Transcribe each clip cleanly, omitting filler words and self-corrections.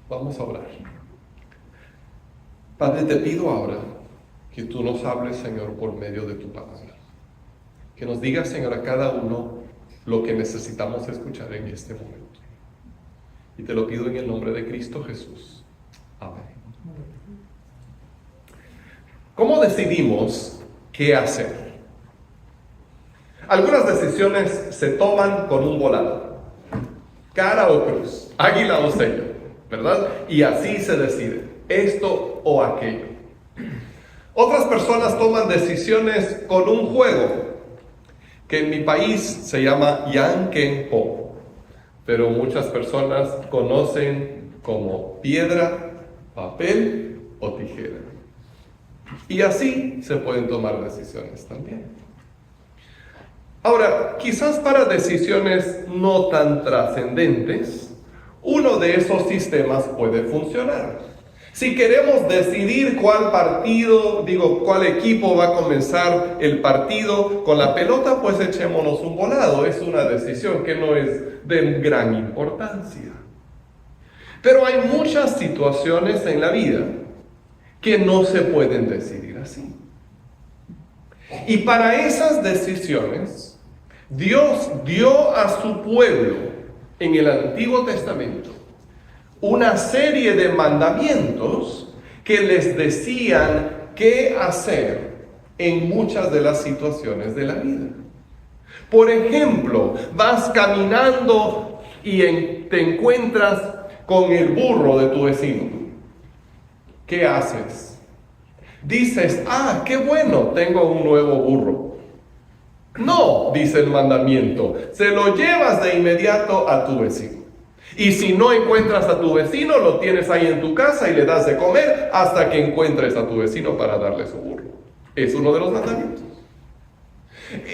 Vamos a orar. Padre, te pido ahora que tú nos hables, Señor, por medio de tu palabra. Que nos digas, Señor, a cada uno lo que necesitamos escuchar en este momento. Y te lo pido en el nombre de Cristo Jesús. Amén. ¿Cómo decidimos qué hacer? Algunas decisiones se toman con un volado. Cara o cruz, águila o sello, ¿verdad? Y así se decide, esto o aquello. Otras personas toman decisiones con un juego, que en mi país se llama Yankenpo, pero muchas personas conocen como piedra, papel o tijera. Y así se pueden tomar decisiones también. Ahora, quizás para decisiones no tan trascendentes, uno de esos sistemas puede funcionar. Si queremos decidir cuál equipo va a comenzar el partido con la pelota, pues echémonos un volado. Es una decisión que no es de gran importancia. Pero hay muchas situaciones en la vida que no se pueden decidir así. Y para esas decisiones, Dios dio a su pueblo en el Antiguo Testamento una serie de mandamientos que les decían qué hacer en muchas de las situaciones de la vida. Por ejemplo, vas caminando y te encuentras con el burro de tu vecino. ¿Qué haces? Dices, qué bueno, tengo un nuevo burro. No, dice el mandamiento, se lo llevas de inmediato a tu vecino. Y si no encuentras a tu vecino, lo tienes ahí en tu casa y le das de comer hasta que encuentres a tu vecino para darle su burro. Es uno de los mandamientos.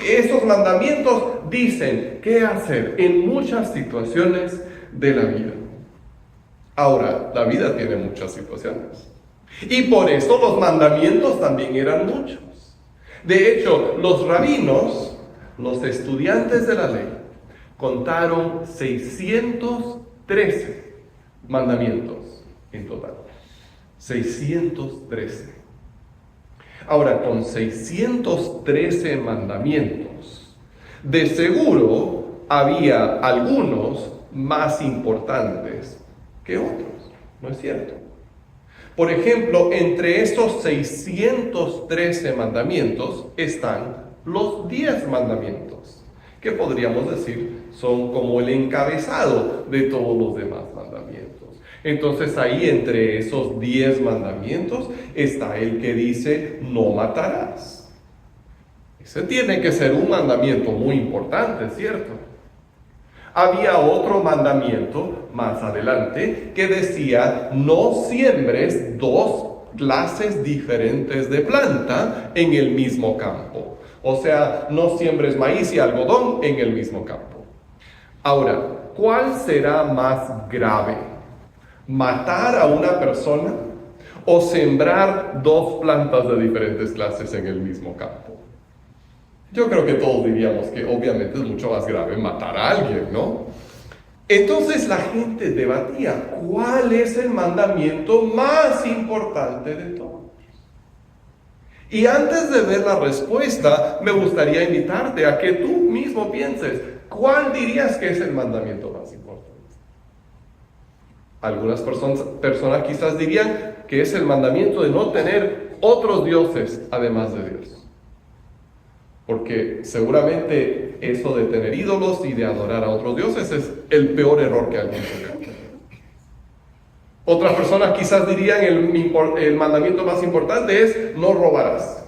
Esos mandamientos dicen qué hacer en muchas situaciones de la vida. Ahora, la vida tiene muchas situaciones. Y por eso los mandamientos también eran muchos. De hecho, los rabinos, los estudiantes de la ley, contaron 613 mandamientos en total. 613. Ahora, con 613 mandamientos, de seguro había algunos más importantes que otros, ¿no es cierto? Por ejemplo, entre estos 613 mandamientos están los 10 mandamientos, que podríamos decir son como el encabezado de todos los demás mandamientos. Entonces ahí entre esos 10 mandamientos está el que dice no matarás. Ese tiene que ser un mandamiento muy importante, ¿cierto? Había otro mandamiento más adelante que decía no siembres dos clases diferentes de planta en el mismo campo. O sea, no siembres maíz y algodón en el mismo campo. Ahora, ¿cuál será más grave? ¿Matar a una persona o sembrar dos plantas de diferentes clases en el mismo campo? Yo creo que todos diríamos que obviamente es mucho más grave matar a alguien, ¿no? Entonces la gente debatía, ¿cuál es el mandamiento más importante de todos? Y antes de ver la respuesta, me gustaría invitarte a que tú mismo pienses, ¿cuál dirías que es el mandamiento más importante? Algunas personas quizás dirían que es el mandamiento de no tener otros dioses además de Dios. Porque seguramente eso de tener ídolos y de adorar a otros dioses es el peor error que alguien puede cometer. Otras personas quizás dirían el mandamiento más importante es no robarás.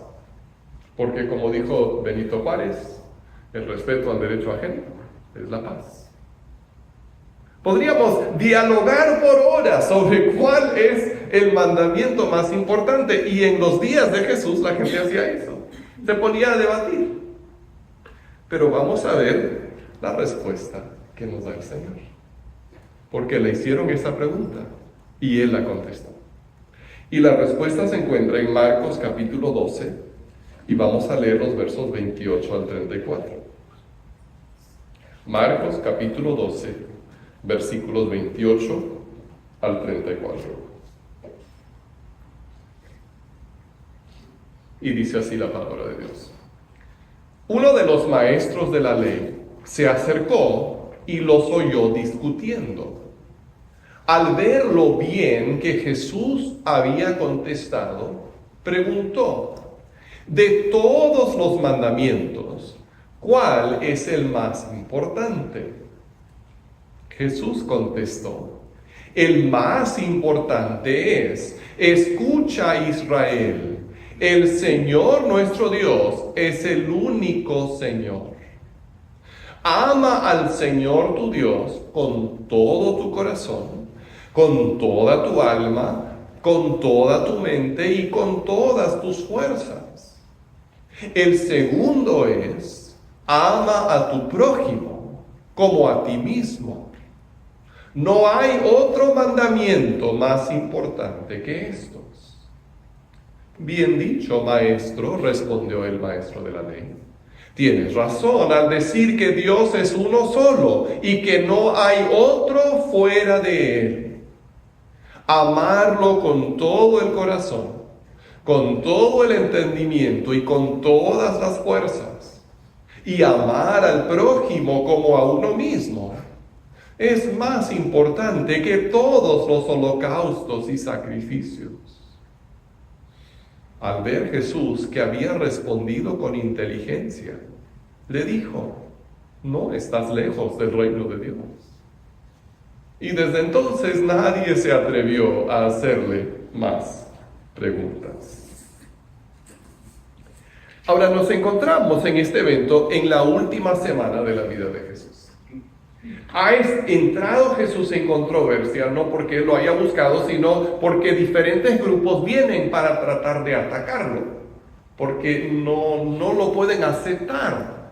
Porque como dijo Benito Juárez, el respeto al derecho ajeno es la paz. Podríamos dialogar por horas sobre cuál es el mandamiento más importante. Y en los días de Jesús la gente hacía eso. Se ponía a debatir. Pero vamos a ver la respuesta que nos da el Señor. Porque le hicieron esa pregunta y Él la contestó. Y la respuesta se encuentra en Marcos capítulo 12 y vamos a leer los versos 28 al 34. Marcos capítulo 12, versículos 28 al 34. Y dice así la palabra de Dios. Uno de los maestros de la ley se acercó y los oyó discutiendo. Al ver lo bien que Jesús había contestado, preguntó: de todos los mandamientos, ¿cuál es el más importante? Jesús contestó: el más importante es: escucha, Israel, el Señor nuestro Dios es el único Señor. Ama al Señor tu Dios con todo tu corazón, con toda tu alma, con toda tu mente y con todas tus fuerzas. El segundo es: ama a tu prójimo como a ti mismo. No hay otro mandamiento más importante que estos. Bien dicho, maestro, respondió el maestro de la ley. Tienes razón al decir que Dios es uno solo y que no hay otro fuera de Él. Amarlo con todo el corazón, con todo el entendimiento y con todas las fuerzas. Y amar al prójimo como a uno mismo es más importante que todos los holocaustos y sacrificios. Al ver Jesús que había respondido con inteligencia, le dijo: no estás lejos del reino de Dios. Y desde entonces nadie se atrevió a hacerle más preguntas. Ahora nos encontramos en este evento en la última semana de la vida de Jesús. Ha entrado Jesús en controversia, no porque él lo haya buscado, sino porque diferentes grupos vienen para tratar de atacarlo, porque no lo pueden aceptar.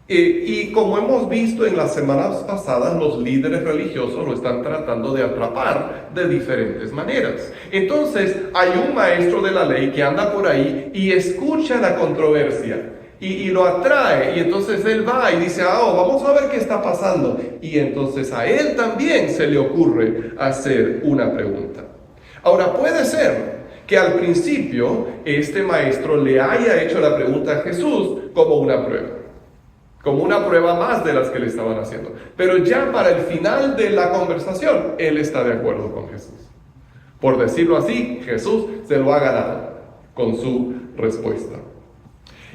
Y como hemos visto en las semanas pasadas, los líderes religiosos lo están tratando de atrapar de diferentes maneras. Entonces hay un maestro de la ley que anda por ahí y escucha la controversia. Y lo atrae, y entonces él va y dice: vamos a ver qué está pasando. Y entonces a él también se le ocurre hacer una pregunta. Ahora, puede ser que al principio este maestro le haya hecho la pregunta a Jesús como una prueba más de las que le estaban haciendo. Pero ya para el final de la conversación, él está de acuerdo con Jesús. Por decirlo así, Jesús se lo ha ganado con su respuesta.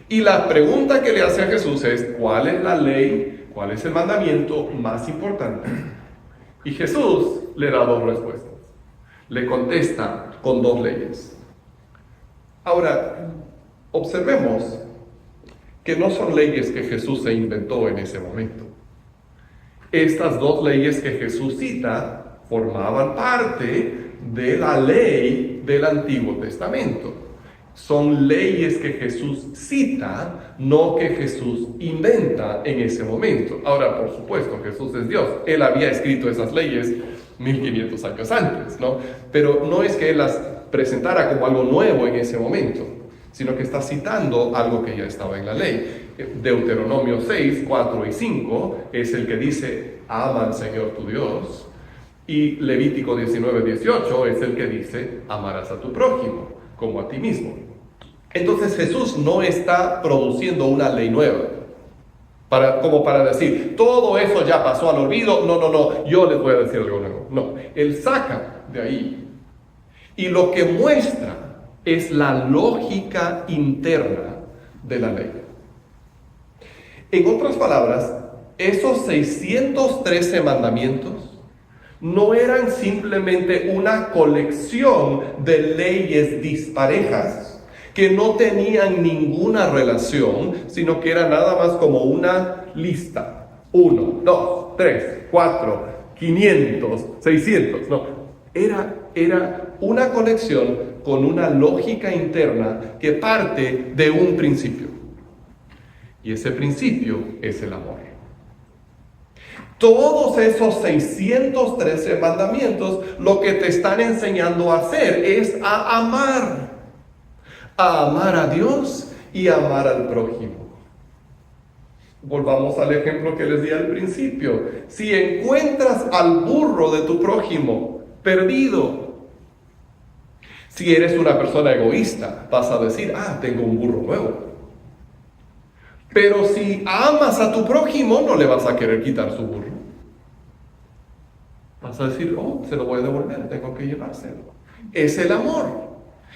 Y la pregunta que le hace a Jesús es: ¿cuál es la ley? ¿Cuál es el mandamiento más importante? Y Jesús le da dos respuestas. Le contesta con dos leyes. Ahora, observemos que no son leyes que Jesús se inventó en ese momento. Estas dos leyes que Jesús cita formaban parte de la ley del Antiguo Testamento. Son leyes que Jesús cita, no que Jesús inventa en ese momento. Ahora, por supuesto, Jesús es Dios. Él había escrito esas leyes 1500 años antes, ¿no? Pero no es que Él las presentara como algo nuevo en ese momento, sino que está citando algo que ya estaba en la ley. Deuteronomio 6, 4 y 5 es el que dice: ama al Señor tu Dios. Y Levítico 19, 18 es el que dice: amarás a tu prójimo como a ti mismo. Entonces Jesús no está produciendo una ley nueva, como para decir: todo eso ya pasó al olvido, no, yo les voy a decir algo nuevo. No, Él saca de ahí. Y lo que muestra es la lógica interna de la ley. En otras palabras, esos 613 mandamientos no eran simplemente una colección de leyes disparejas que no tenían ninguna relación, sino que era nada más como una lista. 1, 2, 3, 4, 500, 600. No, era una colección con una lógica interna que parte de un principio. Y ese principio es el amor. Todos esos 613 mandamientos lo que te están enseñando a hacer es a amar a Dios y a amar al prójimo. Volvamos al ejemplo que les di al principio. Si encuentras al burro de tu prójimo perdido. Si eres una persona egoísta, vas a decir, tengo un burro nuevo. Pero si amas a tu prójimo, no le vas a querer quitar su burro. Vas a decir, se lo voy a devolver, tengo que llevárselo. Es el amor.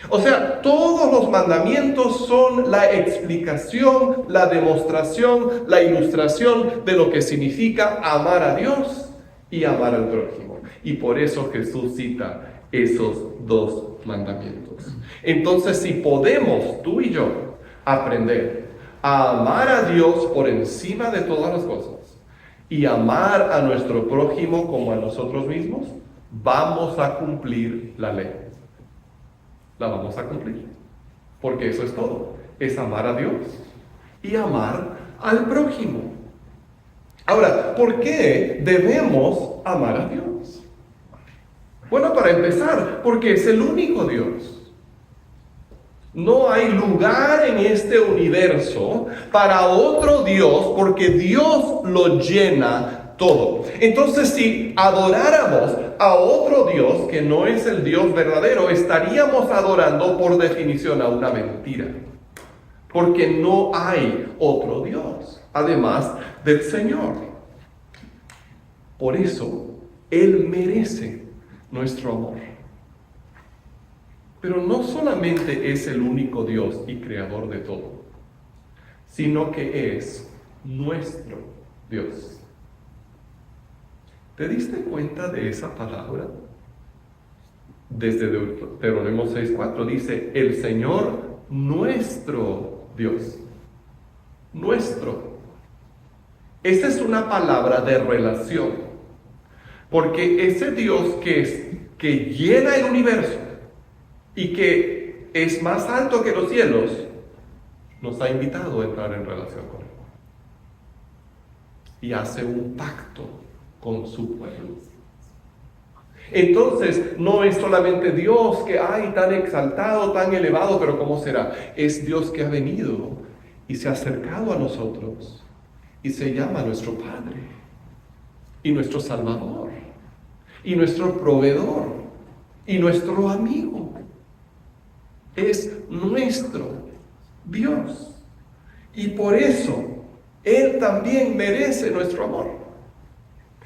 O sea, todos los mandamientos son la explicación, la demostración, la ilustración de lo que significa amar a Dios y amar al prójimo. Y por eso Jesús cita esos dos mandamientos. Entonces, si podemos, tú y yo, aprender a amar a Dios por encima de todas las cosas y amar a nuestro prójimo como a nosotros mismos, vamos a cumplir la ley. La vamos a cumplir. Porque eso es todo. Es amar a Dios y amar al prójimo. Ahora, ¿por qué debemos amar a Dios? Bueno, para empezar, porque es el único Dios. No hay lugar en este universo para otro Dios, porque Dios lo llena todo. Entonces, si adoráramos a otro Dios que no es el Dios verdadero, estaríamos adorando por definición a una mentira. Porque no hay otro Dios, además del Señor. Por eso, Él merece nuestro amor. Pero no solamente es el único Dios y creador de todo, sino que es nuestro Dios. ¿Te diste cuenta de esa palabra? Desde Deuteronomio 6:4 dice, el Señor nuestro Dios. Nuestro. Esa es una palabra de relación. Porque ese Dios que llena el universo y que es más alto que los cielos, nos ha invitado a entrar en relación con Él. Y hace un pacto con su pueblo. Entonces, no es solamente Dios que hay tan exaltado, tan elevado, pero ¿cómo será? Es Dios que ha venido y se ha acercado a nosotros y se llama nuestro Padre y nuestro Salvador y nuestro proveedor y nuestro amigo. Es nuestro Dios. Y por eso, Él también merece nuestro amor.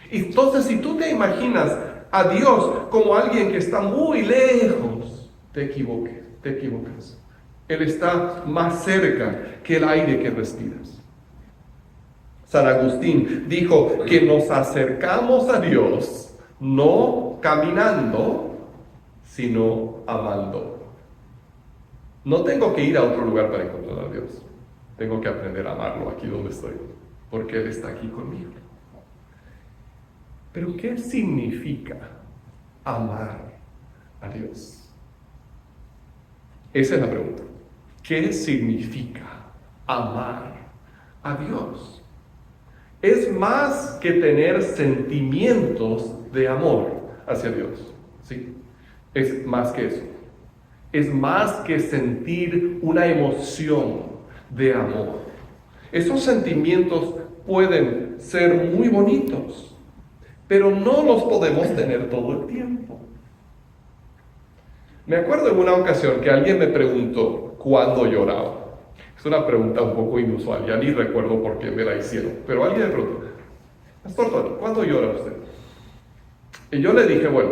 Entonces, si tú te imaginas a Dios como alguien que está muy lejos, te equivocas. Él está más cerca que el aire que respiras. San Agustín dijo que nos acercamos a Dios no caminando, sino amando. No tengo que ir a otro lugar para encontrar a Dios. Tengo que aprender a amarlo aquí donde estoy, porque Él está aquí conmigo. Pero ¿qué significa amar a Dios? Esa es la pregunta. ¿Qué significa amar a Dios? Es más que tener sentimientos de amor hacia Dios. ¿Sí? Es más que eso. Es más que sentir una emoción de amor. Esos sentimientos pueden ser muy bonitos, pero no los podemos tener todo el tiempo. Me acuerdo en una ocasión que alguien me preguntó cuándo lloraba. Es una pregunta un poco inusual, ya ni recuerdo por qué me la hicieron, pero alguien me preguntó, Pastor Tony, ¿cuándo llora usted? Y yo le dije, bueno,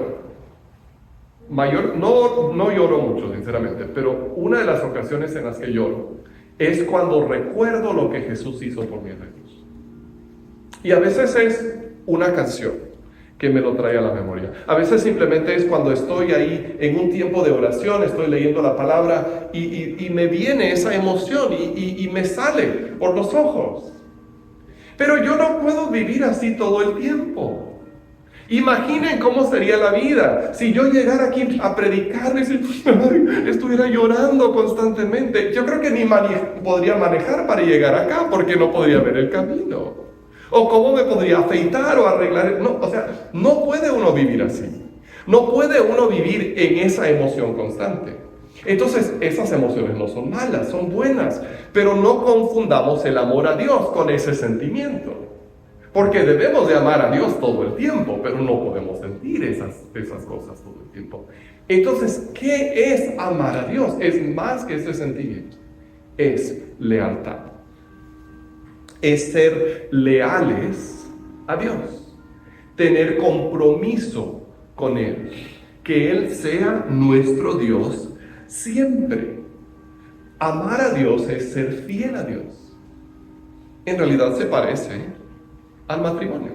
no lloro mucho, sinceramente, pero una de las ocasiones en las que lloro es cuando recuerdo lo que Jesús hizo por mí en la cruz. Y a veces es una canción que me lo trae a la memoria. A veces simplemente es cuando estoy ahí en un tiempo de oración, estoy leyendo la palabra y me viene esa emoción y me sale por los ojos. Pero yo no puedo vivir así todo el tiempo. Imaginen cómo sería la vida si yo llegara aquí a predicar y estuviera llorando constantemente. Yo creo que ni podría manejar para llegar acá porque no podría ver el camino. O cómo me podría afeitar o arreglar. No, o sea, no puede uno vivir así. No puede uno vivir en esa emoción constante. Entonces, esas emociones no son malas, son buenas. Pero no confundamos el amor a Dios con ese sentimiento. Porque debemos de amar a Dios todo el tiempo, pero no podemos sentir esas cosas todo el tiempo. Entonces, ¿qué es amar a Dios? Es más que ese sentimiento. Es lealtad. Es ser leales a Dios. Tener compromiso con Él. Que Él sea nuestro Dios siempre. Amar a Dios es ser fiel a Dios. En realidad se parece al matrimonio.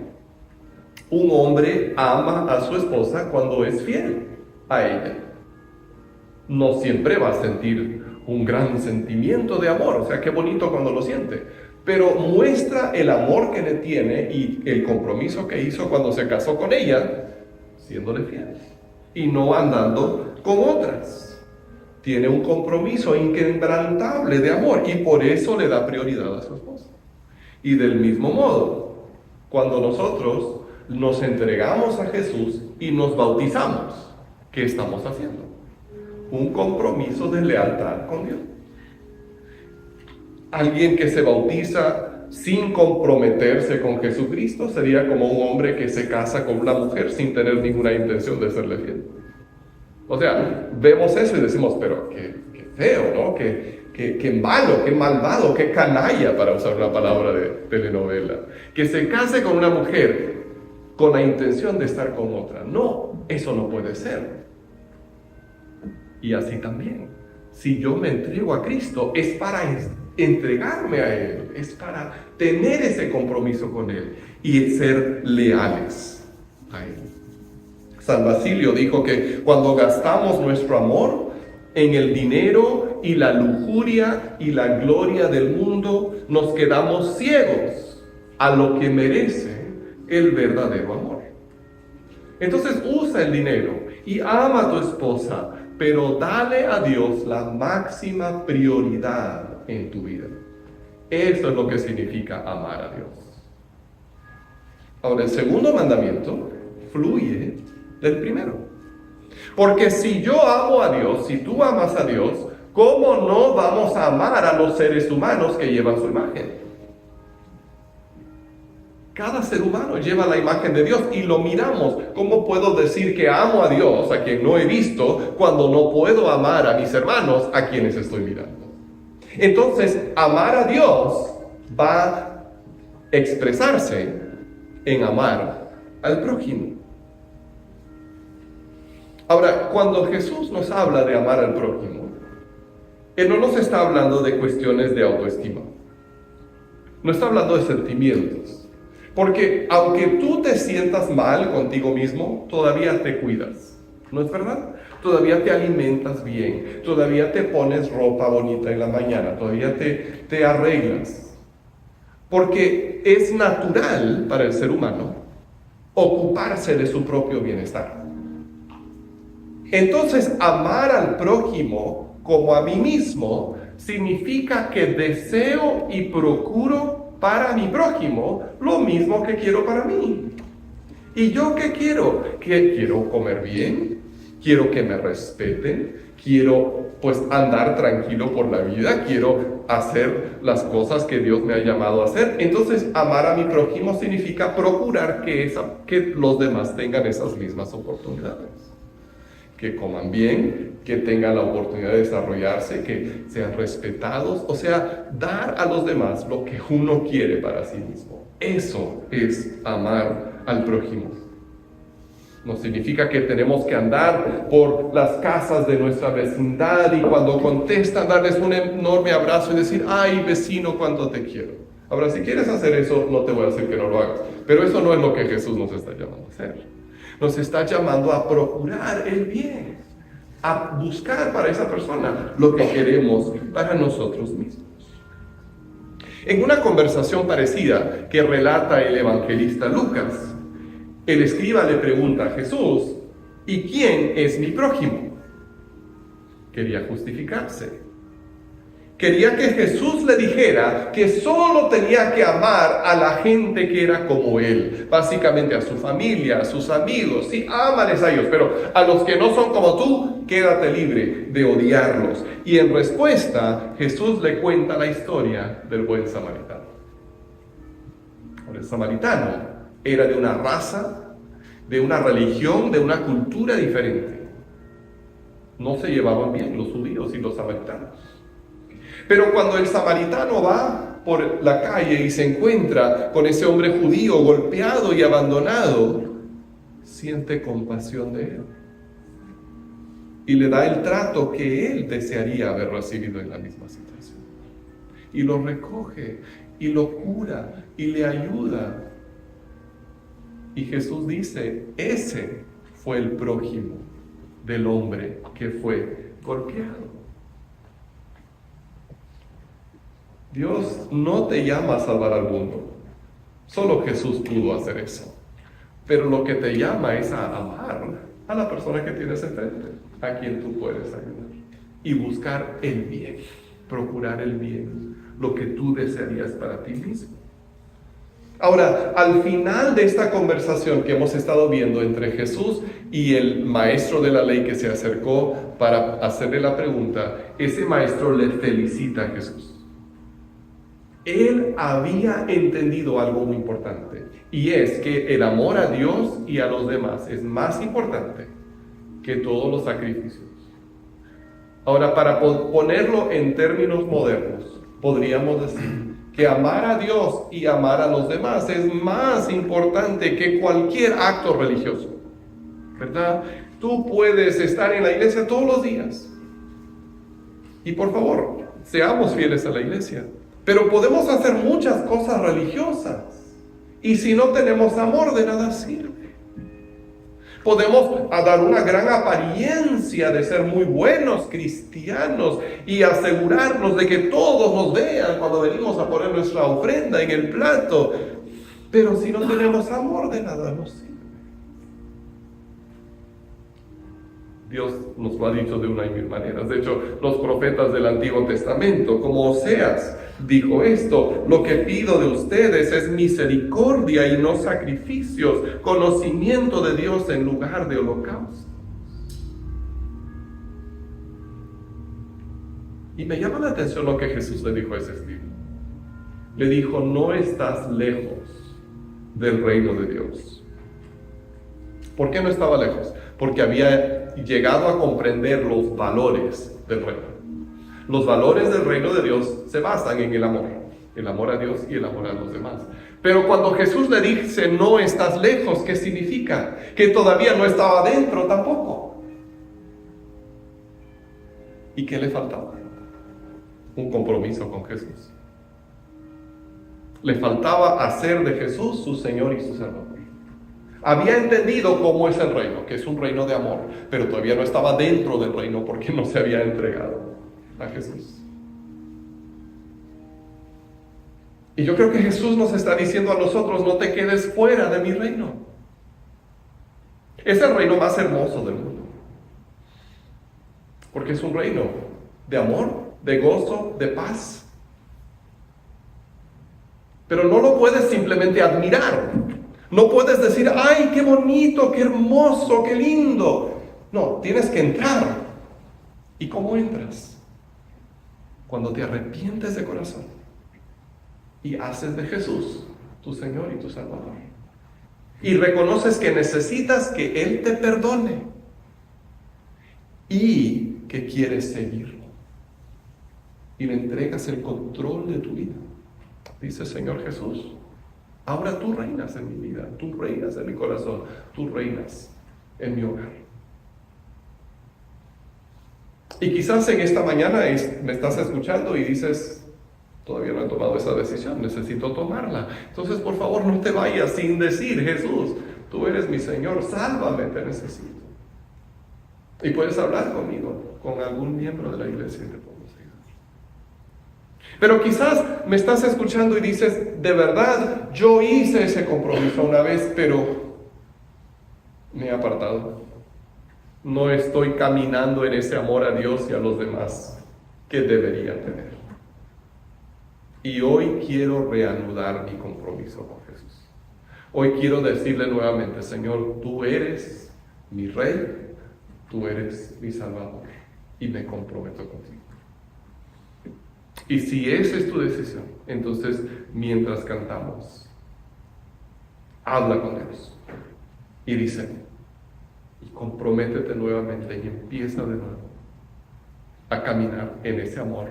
Un hombre ama a su esposa cuando es fiel a ella. No siempre va a sentir un gran sentimiento de amor, o sea, qué bonito cuando lo siente, pero muestra el amor que le tiene y el compromiso que hizo cuando se casó con ella, siéndole fiel y no andando con otras. Tiene un compromiso inquebrantable de amor y por eso le da prioridad a su esposa. Y del mismo modo, cuando nosotros nos entregamos a Jesús y nos bautizamos, ¿qué estamos haciendo? Un compromiso de lealtad con Dios. Alguien que se bautiza sin comprometerse con Jesucristo sería como un hombre que se casa con una mujer sin tener ninguna intención de serle fiel. O sea, vemos eso y decimos, pero qué feo, ¿no? Qué malo, qué malvado, qué canalla, para usar una palabra de telenovela. Que se case con una mujer con la intención de estar con otra. No, eso no puede ser. Y así también, si yo me entrego a Cristo, es para entregarme a Él, es para tener ese compromiso con Él y ser leales a Él. San Basilio dijo que cuando gastamos nuestro amor en el dinero y la lujuria y la gloria del mundo, nos quedamos ciegos a lo que merece el verdadero amor. Entonces usa el dinero y ama a tu esposa, pero dale a Dios la máxima prioridad en tu vida. Eso es lo que significa amar a Dios. Ahora, el segundo mandamiento fluye del primero. Porque si yo amo a Dios, si tú amas a Dios, ¿cómo no vamos a amar a los seres humanos que llevan su imagen? Cada ser humano lleva la imagen de Dios y lo miramos. ¿Cómo puedo decir que amo a Dios, a quien no he visto, cuando no puedo amar a mis hermanos, a quienes estoy mirando? Entonces, amar a Dios va a expresarse en amar al prójimo. Ahora, cuando Jesús nos habla de amar al prójimo, Él no nos está hablando de cuestiones de autoestima. No está hablando de sentimientos. Porque aunque tú te sientas mal contigo mismo, todavía te cuidas. ¿No es verdad? Todavía te alimentas bien, todavía te pones ropa bonita en la mañana, todavía te arreglas. Porque es natural para el ser humano ocuparse de su propio bienestar. Entonces, amar al prójimo como a mí mismo significa que deseo y procuro para mi prójimo lo mismo que quiero para mí. ¿Y yo qué quiero? ¿Que quiero comer bien? ¿Quiero que me respeten? ¿Quiero andar tranquilo por la vida? ¿Quiero hacer las cosas que Dios me ha llamado a hacer? Entonces, amar a mi prójimo significa procurar que los demás tengan esas mismas oportunidades. Que coman bien, que tengan la oportunidad de desarrollarse, que sean respetados, o sea, dar a los demás lo que uno quiere para sí mismo. Eso es amar al prójimo. No significa que tenemos que andar por las casas de nuestra vecindad y cuando contestan darles un enorme abrazo y decir, ay vecino, cuánto te quiero. Ahora, si quieres hacer eso, no te voy a decir que no lo hagas, pero eso no es lo que Jesús nos está llamando a hacer. Nos está llamando a procurar el bien, a buscar para esa persona lo que queremos para nosotros mismos. En una conversación parecida que relata el evangelista Lucas, el escriba le pregunta a Jesús, ¿y quién es mi prójimo? Quería justificarse. Quería que Jesús le dijera que solo tenía que amar a la gente que era como él. Básicamente a su familia, a sus amigos. Sí, ámales a ellos, pero a los que no son como tú, quédate libre de odiarlos. Y en respuesta, Jesús le cuenta la historia del buen samaritano. Ahora, el samaritano era de una raza, de una religión, de una cultura diferente. No se llevaban bien los judíos y los samaritanos. Pero cuando el samaritano va por la calle y se encuentra con ese hombre judío golpeado y abandonado, siente compasión de él. Y le da el trato que él desearía haber recibido en la misma situación. Y lo recoge, y lo cura, y le ayuda. Y Jesús dice, ese fue el prójimo del hombre que fue golpeado. Dios no te llama a salvar al mundo. Solo Jesús pudo hacer eso. Pero lo que te llama es a amar a la persona que tienes enfrente, a quien tú puedes ayudar. Y buscar el bien, procurar el bien, lo que tú desearías para ti mismo. Ahora, al final de esta conversación que hemos estado viendo entre Jesús y el maestro de la ley que se acercó para hacerle la pregunta, ese maestro le felicita a Jesús. Él había entendido algo muy importante, y es que el amor a Dios y a los demás es más importante que todos los sacrificios. Ahora, para ponerlo en términos modernos, podríamos decir que amar a Dios y amar a los demás es más importante que cualquier acto religioso, ¿verdad? Tú puedes estar en la iglesia todos los días, y por favor, seamos fieles a la iglesia. Pero podemos hacer muchas cosas religiosas, y si no tenemos amor, de nada sirve. Podemos dar una gran apariencia de ser muy buenos cristianos y asegurarnos de que todos nos vean cuando venimos a poner nuestra ofrenda en el plato, pero si no tenemos amor, de nada nos sirve. Dios nos lo ha dicho de una y mil maneras. De hecho, los profetas del Antiguo Testamento, como Oseas, dijo esto: lo que pido de ustedes es misericordia y no sacrificios, conocimiento de Dios en lugar de holocaustos. Y me llama la atención lo que Jesús le dijo a ese escriba. Le dijo, no estás lejos del reino de Dios. ¿Por qué no estaba lejos? Porque había llegado a comprender los valores del reino. Los valores del reino de Dios se basan en el amor a Dios y el amor a los demás. Pero cuando Jesús le dice, no estás lejos, ¿qué significa? Que todavía no estaba dentro tampoco. ¿Y qué le faltaba? Un compromiso con Jesús. Le faltaba hacer de Jesús su Señor y su Salvador. Había entendido cómo es el reino, que es un reino de amor, pero todavía no estaba dentro del reino porque no se había entregado a Jesús. Y yo creo que Jesús nos está diciendo a nosotros, no te quedes fuera de mi reino. Es el reino más hermoso del mundo, porque es un reino de amor, de gozo, de paz. Pero no lo puedes simplemente admirar. No puedes decir, ay, qué bonito, qué hermoso, qué lindo. No, tienes que entrar. ¿Y cómo entras? Cuando te arrepientes de corazón y haces de Jesús tu Señor y tu Salvador. Y reconoces que necesitas que Él te perdone y que quieres seguirlo. Y le entregas el control de tu vida. Dice, Señor Jesús, ahora tú reinas en mi vida, tú reinas en mi corazón, tú reinas en mi hogar. Y quizás en esta mañana me estás escuchando y dices, todavía no he tomado esa decisión, necesito tomarla. Entonces, por favor, no te vayas sin decir, Jesús, tú eres mi Señor, sálvame, te necesito. Y puedes hablar conmigo, con algún miembro de la iglesia y te podemos ayudar. Pero quizás me estás escuchando y dices, de verdad, yo hice ese compromiso una vez, pero me he apartado. No estoy caminando en ese amor a Dios y a los demás que debería tener. Y hoy quiero reanudar mi compromiso con Jesús. Hoy quiero decirle nuevamente, Señor, tú eres mi Rey, tú eres mi Salvador, y me comprometo contigo. Y si esa es tu decisión, entonces mientras cantamos, habla con Dios y dice, y comprométete nuevamente y empieza de nuevo a caminar en ese amor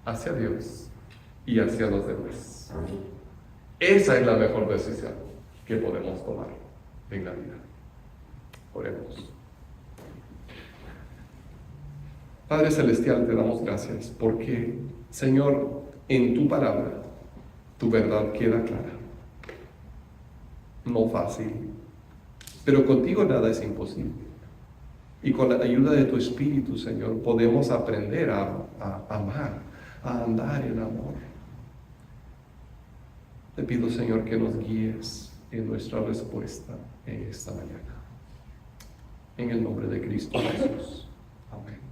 hacia Dios y hacia los demás. Esa es la mejor decisión que podemos tomar en la vida. Oremos. Padre Celestial, te damos gracias porque, Señor, en tu palabra, tu verdad queda clara. No fácil, pero contigo nada es imposible. Y con la ayuda de tu Espíritu, Señor, podemos aprender a amar, a andar en amor. Te pido, Señor, que nos guíes en nuestra respuesta en esta mañana. En el nombre de Cristo Jesús. Amén.